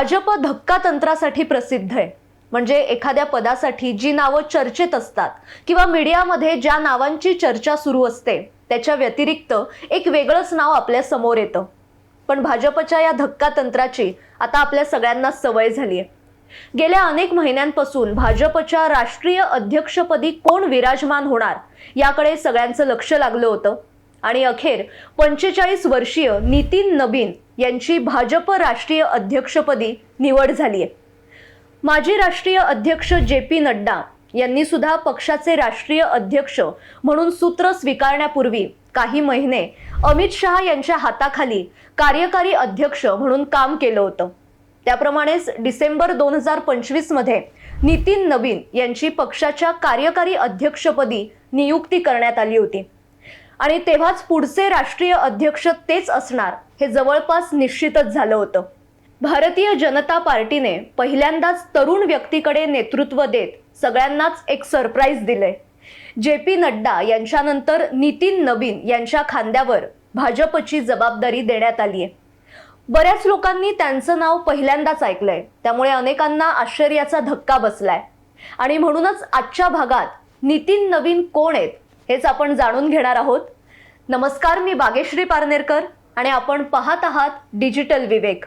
भाजप धक्का तंत्रासाठी प्रसिद्ध आहे। म्हणजे एखाद्या पदासाठी जी नावं चर्चेत असतात किंवा मीडियामध्ये ज्या नावांची चर्चा सुरू असते त्याच्या व्यतिरिक्त एक वेगळंच नाव आपल्या समोर येतं। पण भाजपच्या या धक्का तंत्राची आता आपल्या सगळ्यांना सवय झाली आहे। गेल्या अनेक महिन्यांपासून भाजपच्या राष्ट्रीय अध्यक्षपदी कोण विराजमान होणार याकडे सगळ्यांचं लक्ष लागलं होतं आणि अखेर 45 वर्षीय नितीन नबीन यांची भाजप राष्ट्रीय अध्यक्षपदी निवड झाली आहे। माजी राष्ट्रीय अध्यक्ष जे.पी. नड्डा यांनी सुद्धा पक्षाचे राष्ट्रीय अध्यक्ष म्हणून सूत्र स्वीकारण्यापूर्वी काही महिने अमित शहा यांच्या हाताखाली कार्यकारी अध्यक्ष म्हणून काम केलं होतं। त्याप्रमाणेच डिसेंबर 2025 मध्ये नितीन नबीन यांची पक्षाच्या कार्यकारी अध्यक्षपदी नियुक्ती करण्यात आली होती आणि तेव्हाच पुढचे राष्ट्रीय अध्यक्ष तेच असणार हे जवळपास निश्चितच झालं होतं। भारतीय जनता पार्टीने पहिल्यांदाच तरुण व्यक्तीकडे नेतृत्व देत सगळ्यांनाच एक सरप्राईज दिले। जे.पी. नड्डा यांच्यानंतर नितीन नबीन यांच्या खांद्यावर भाजपची जबाबदारी देण्यात आली आहे। बऱ्याच लोकांनी त्यांचं नाव पहिल्यांदाच ऐकलंय, त्यामुळे अनेकांना आश्चर्याचा धक्का बसलाय आणि म्हणूनच आजच्या भागात नितीन नबीन कोण आहेत हेच आपण जाणून घेणार आहोत। नमस्कार, मी बागेश्री पारनेरकर आणि आपण पाहत आहात डिजिटल विवेक।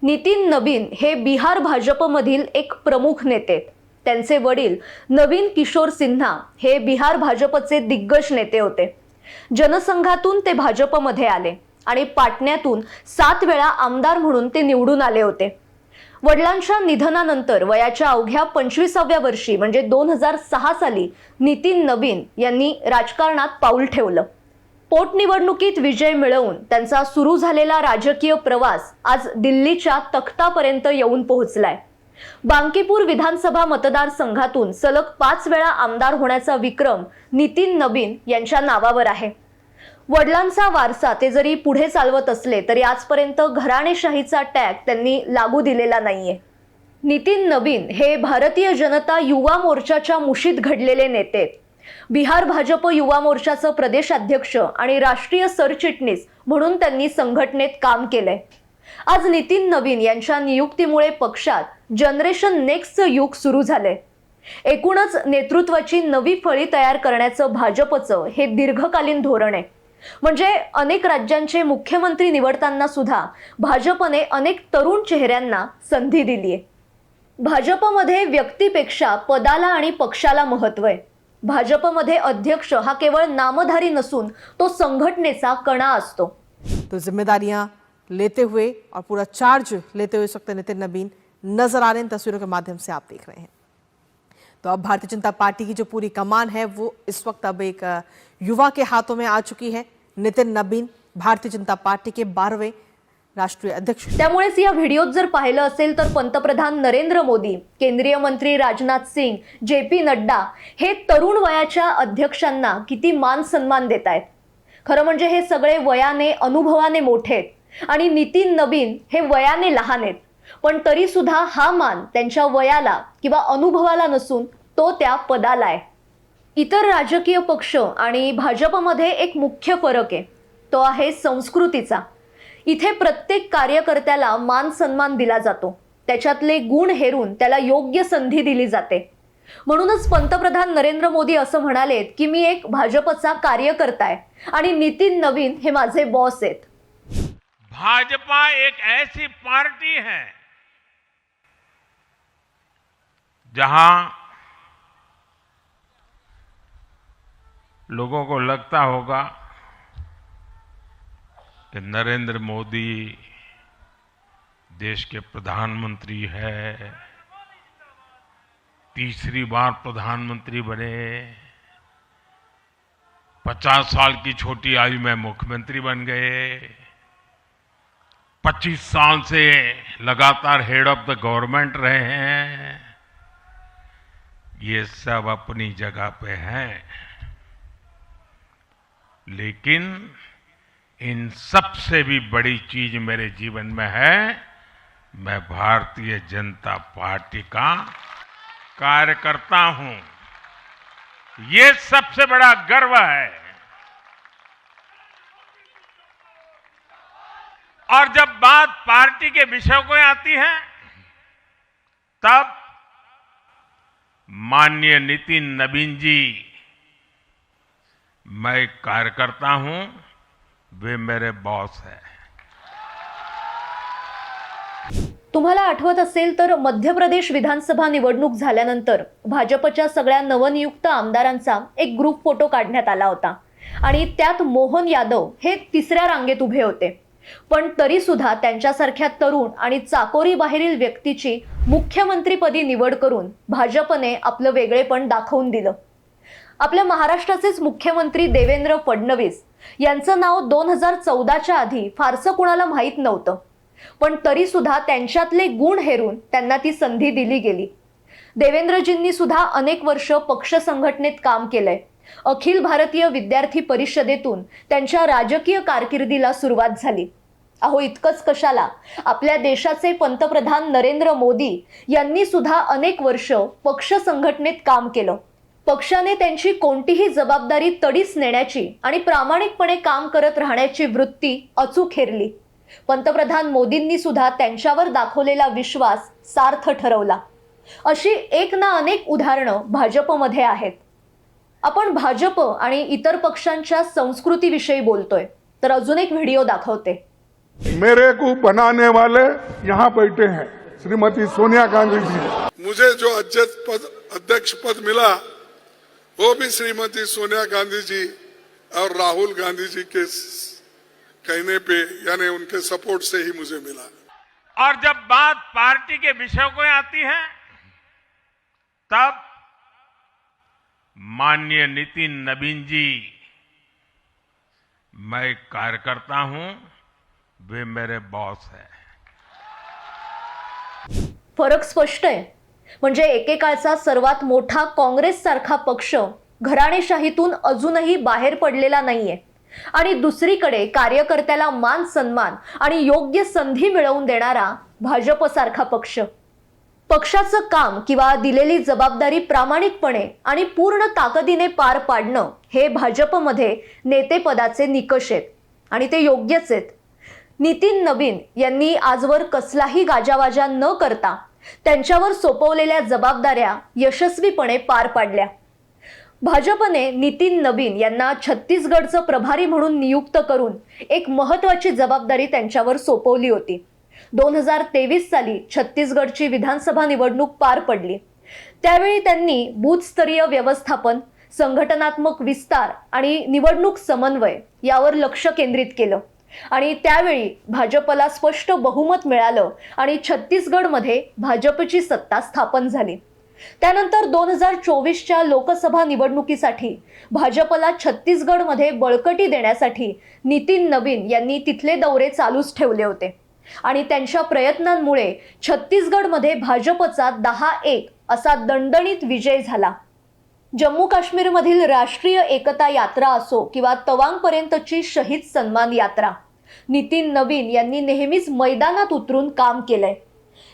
नितीन नबीन हे बिहार भाजपमधील एक प्रमुख नेते आहेत। त्यांचे वडील नवीन किशोर सिन्हा हे बिहार भाजपचे दिग्गज नेते होते। जनसंघातून ते भाजपमध्ये आले आणि पाटण्यातून 7 वेळा आमदार म्हणून ते निवडून आले होते। वडिलांच्या निधनानंतर वयाच्या अवघ्या 25व्या वर्षी म्हणजे 2006 साली नितीन नबीन यांनी राजकारणात पाऊल ठेवलं। पोटनिवडणुकीत विजय मिळवून त्यांचा सुरू झालेला राजकीय प्रवास आज दिल्लीच्या तख्तापर्यंत येऊन पोहोचलाय। बांकीपूर विधानसभा मतदारसंघातून सलग 5 वेळा आमदार होण्याचा विक्रम नितीन नबीन यांच्या नावावर आहे। वडिलांचा वारसा ते जरी पुढे चालवत असले तरी आजपर्यंत घराणेशाहीचा टॅग त्यांनी लागू दिलेला नाहीये। नितीन नबीन हे भारतीय जनता युवा मोर्चाच्या मुशीत घडलेले नेते आहेत। बिहार भाजप युवा मोर्चाचं प्रदेशाध्यक्ष आणि राष्ट्रीय सरचिटणीस म्हणून त्यांनी संघटनेत काम केलंय। आज नितीन नबीन यांच्या नियुक्तीमुळे पक्षात जनरेशन नेक्स्टचं युग सुरू झालंय। एकूणच नेतृत्वाची नवी फळी तयार करण्याचं भाजपचं हे दीर्घकालीन धोरण आहे। म्हणजे अनेक राज्यांचे मुख्यमंत्री निवडताना सुद्धा भाजपने अनेक तरुण चेहऱ्यांना संधी दिली आहे। भाजपमध्ये व्यक्तीपेक्षा पदाला आणि पक्षाला महत्त्व आहे। भाजपमध्ये अध्यक्ष हा केवळ नामधारी नसून तो संघटनेचा कणा असतो। तो जिम्मेदारियां लेते हुए और पूरा चार्ज लेते हुए इस वक्त नितिन नबीन नजर आ रहे हैं। तस्वीरों के माध्यम से आप देख रहे हैं। तो अब भारतीय जनता पार्टी की जो पूरी कमान है वो इस वक्त अब एक युवा के हाथों में आ चुकी है। नितिन नबीन भारतीय जनता पार्टी के 12वें राष्ट्रीय अध्यक्ष। त्यामुळेच या व्हिडिओत जर पाहिलं असेल तर पंतप्रधान नरेंद्र मोदी, केंद्रीय मंत्री राजनाथ सिंग, जे.पी. नड्डा हे तरुण वयाच्या अध्यक्षांना किती मान सन्मान देत आहेत। खरं म्हणजे हे सगळे वयाने अनुभवाने मोठे आहेत आणि नितीन नबीन हे वयाने लहान आहेत, पण तरी सुद्धा हा मान त्यांच्या वयाला किंवा अनुभवाला नसून तो त्या पदाला आहे। इतर राजकीय पक्ष आणि भाजपमध्ये एक मुख्य फरक आहे, तो आहे संस्कृतीचा। इथे प्रत्येक कार्यकर्त्याला मान सन्मान दिला जातो, त्याच्यातले गुण हेरून त्याला योग्य संधी दिली जाते। म्हणूनच पंतप्रधान नरेंद्र मोदी असं म्हणालेत की मी एक भाजपचा कार्यकर्ता आहे आणि नितीन नबीन हे माझे बॉस आहेत। भाजपा एक ऐसी पार्टी है जहां लोगों को लगता होगा कि नरेंद्र मोदी देश के प्रधानमंत्री है, तीसरी बार प्रधानमंत्री बने, 50 साल की छोटी आयु में मुख्यमंत्री बन गए, 25 साल से लगातार हेड ऑफ द गवर्नमेंट रहे हैं। ये सब अपनी जगह पे हैं, लेकिन इन सबसे भी बड़ी चीज मेरे जीवन में है, मैं भारतीय जनता पार्टी का कार्यकर्ता हूं। ये सबसे बड़ा गर्व है। और जब बात पार्टी के विषयों को आती है तब माननीय नितिन नवीन जी, मैं एक कार्यकर्ता हूं, वे मेरे बॉस हैं। तुम्हाला आठवत असेल तर मध्य प्रदेश विधानसभा निवडणूक झाल्यानंतर भाजपच्या सगळ्या नवनियुक्त आमदारांचा एक ग्रुप फोटो काढण्यात आला होता आणि त्यात मोहन यादव हे तिसऱ्या रांगेत उभे होते. पण तरी सुद्धा त्यांच्यासारख्या तरुण आणि चाकोरी बाहेरील व्यक्तीची मुख्यमंत्रीपदी निवड करून भाजपने आपलं वेगळेपण दाखवून दिलं. आपल्या महाराष्ट्राचेच मुख्यमंत्री देवेंद्र फडणवीस यांचं नाव 2014च्या आधी फारसं कुणाला माहीत नव्हतं. पण तरी सुद्धा त्यांच्यातले गुण हेरून त्यांना ती संधी दिली गेली. देवेंद्रजींनी सुद्धा अनेक वर्ष पक्ष संघटनेत काम केलंय. अखिल भारतीय विद्यार्थी परिषदेतून त्यांच्या राजकीय कारकिर्दीला सुरुवात झाली. अहो, इतकंच कशाला, आपल्या देशाचे पंतप्रधान नरेंद्र मोदी यांनी सुद्धा अनेक वर्ष पक्ष संघटनेत काम केलं. पक्षाने त्यांची कोणतीही जबाबदारी तडीस नेण्याची आणि प्रामाणिकपणे काम करत राहण्याची वृत्ती अचूक हेरली. पंतप्रधान मोदींनी सुद्धा त्यांच्यावर दाखवलेला विश्वास सार्थ ठरवला. अशी एक ना अनेक उदाहरणं भाजपमध्ये आहेत. आपण भाजप आणि इतर पक्षांच्या संस्कृतीविषयी बोलतोय, तर अजून एक व्हिडिओ दाखवते. मेरे को बनाने वाले यहाँ बैठे हैं श्रीमती सोनिया गांधी जी. मुझे जो अध्यक्ष पद मिला वो भी श्रीमती सोनिया गांधी जी और राहुल गांधी जी के कहने पे, यानी उनके सपोर्ट से ही मुझे मिला. और जब बात पार्टी के विषयों को आती है तब माननीय नितिन नवीन जी, मैं एक कार्यकर्ता हूं, वे मेरे बॉस हैं. फरक स्पष्ट आहे. म्हणजे एकेकाळचा सर्वात मोठा काँग्रेस सारखा पक्ष घराणेशाहीतून अजूनही बाहेर पडलेला नाहीये आणि दुसरीकडे कार्यकर्त्याला मान सन्मान आणि योग्य संधी मिळवून देणारा भाजप सारखा पक्ष. पक्षाचं काम किंवा दिलेली जबाबदारी प्रामाणिकपणे आणि पूर्ण ताकदीने पार पाडणं हे भाजपमध्ये नेतेपदाचे निकष आहेत आणि ते योग्यच आहेत. नितीन नवीन यांनी आजवर कसलाही गाजावाजा न करता त्यांच्यावर सोपवलेल्या जबाबदाऱ्या यशस्वीपणे पार पाडल्या. भाजपने नितीन नवीन यांना छत्तीसगडचं प्रभारी म्हणून नियुक्त करून एक महत्त्वाची जबाबदारी त्यांच्यावर सोपवली होती. 2023 साली छत्तीसगडची विधानसभा निवडणूक पार पडली. त्यावेळी त्यांनी बूथस्तरीय व्यवस्थापन, संघटनात्मक विस्तार आणि निवडणूक समन्वय यावर लक्ष केंद्रित केलं आणि त्यावेळी भाजपला स्पष्ट बहुमत मिळालं आणि छत्तीसगडमध्ये भाजपची सत्ता स्थापन झाली. त्यानंतर 2024च्या लोकसभा निवडणुकीसाठी भाजपला छत्तीसगडमध्ये बळकटी देण्यासाठी नितीन नवीन यांनी तिथले दौरे चालूच ठेवले होते आणि त्यांच्या प्रयत्नांमुळे छत्तीसगडमध्ये भाजपचा 10-1 असा दणदणीत विजय झाला. जम्मू काश्मीरमधील राष्ट्रीय एकता यात्रा असो किंवा तवांगपर्यंतची शहीद सन्मान यात्रा, नितीन नवीन यांनी नेहमीच मैदानात उतरून काम केलंय.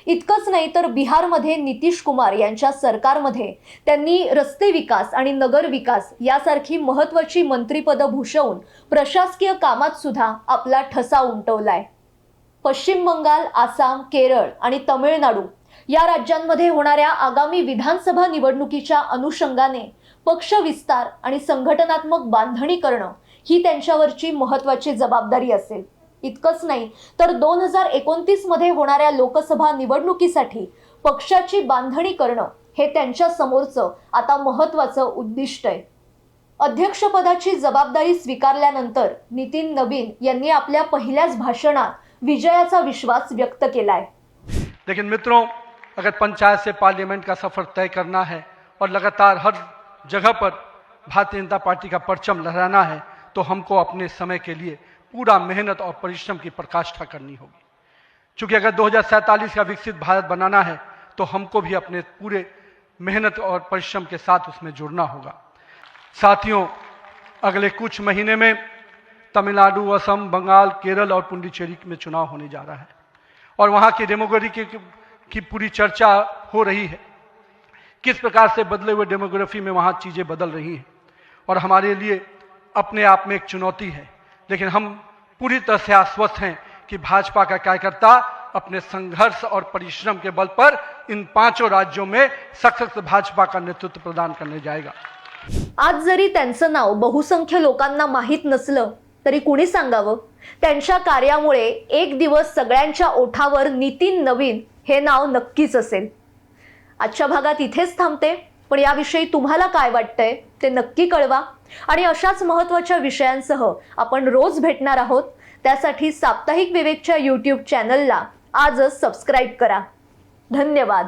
इतकंच नाही तर बिहारमध्ये नितीश कुमार यांच्या सरकारमध्ये त्यांनी रस्ते विकास आणि नगर विकास यासारखी महत्त्वाची मंत्रिपदं भूषवून प्रशासकीय कामात सुद्धा आपला ठसा उमटवलाय. पश्चिम बंगाल, आसाम, केरळ आणि तमिळनाडू या राज्यांमध्ये होणाऱ्या आगामी विधानसभा निवडणुकीच्या अनुषंगाने पक्ष विस्तार आणि संघटनात्मक बांधणी करणं ही त्यांच्यावरची महत्त्वाची जबाबदारी असेल. इतकंच नाही तर 2029 मध्ये होणाऱ्या लोकसभा निवडणुकीसाठी पक्षाची बांधणी करणं हे त्यांच्या समोरचं आता महत्त्वाचं उद्दिष्ट आहे. अध्यक्षपदाची जबाबदारी स्वीकारल्यानंतर नितीन नवीन यांनी आपल्या पहिल्याच भाषणात विजयाचा विश्वास व्यक्त केलाय. लेकिन मित्रों, अगर पंचायत से पार्लियामेंट का सफर तय करना है और लगातार हर जगह पर भारतीय जनता पार्टी का परचम लहराना है तो हमको अपने समय के लिए पूरा मेहनत और परिश्रम की पराकाष्ठा करनी होगी. क्योंकि अगर 2047 का विकसित भारत बनाना है तो हमको भी अपने पूरे मेहनत और परिश्रम के साथ उसमें जुड़ना होगा. साथियों, अगले कुछ महीने में तमिलनाडु, असम, बंगाल, केरल और पुडुचेरी में चुनाव होने जा रहा है और वहाँ की डेमोग्राफी की पूरी चर्चा हो रही है. किस प्रकार से बदले हुए डेमोग्राफी में वहाँ चीज़ें बदल रही हैं और हमारे लिए अपने आप में एक चुनौती है. लेकिन हम पूरी तरह से आश्वस्त हैं कि भाजपा का कार्यकर्ता अपने संघर्ष और परिश्रम के बल पर इन 5 राज्यों में सशक्त भाजपा का नेतृत्व प्रदान करने जाएगा। आज जरी त्यांचं नाव बहुसंख्य लोकांना माहीत नसलं तरी कुणी सांगावं, त्यांच्या कार्यामुळे एक दिवस सगळ्यांच्या ओठावर नितीन नवीन हे नाव नक्कीच असेल। आजच्या भागात इथेच थांबते, पण याविषयी तुम्हाला काय वाटतंय ते नक्की कळवा आणि अशाच महत्त्वाच्या विषयांसह आपण रोज भेटणार आहोत। त्यासाठी साप्ताहिक विवेकच्या YouTube चॅनलला आजच सबस्क्राईब करा। धन्यवाद।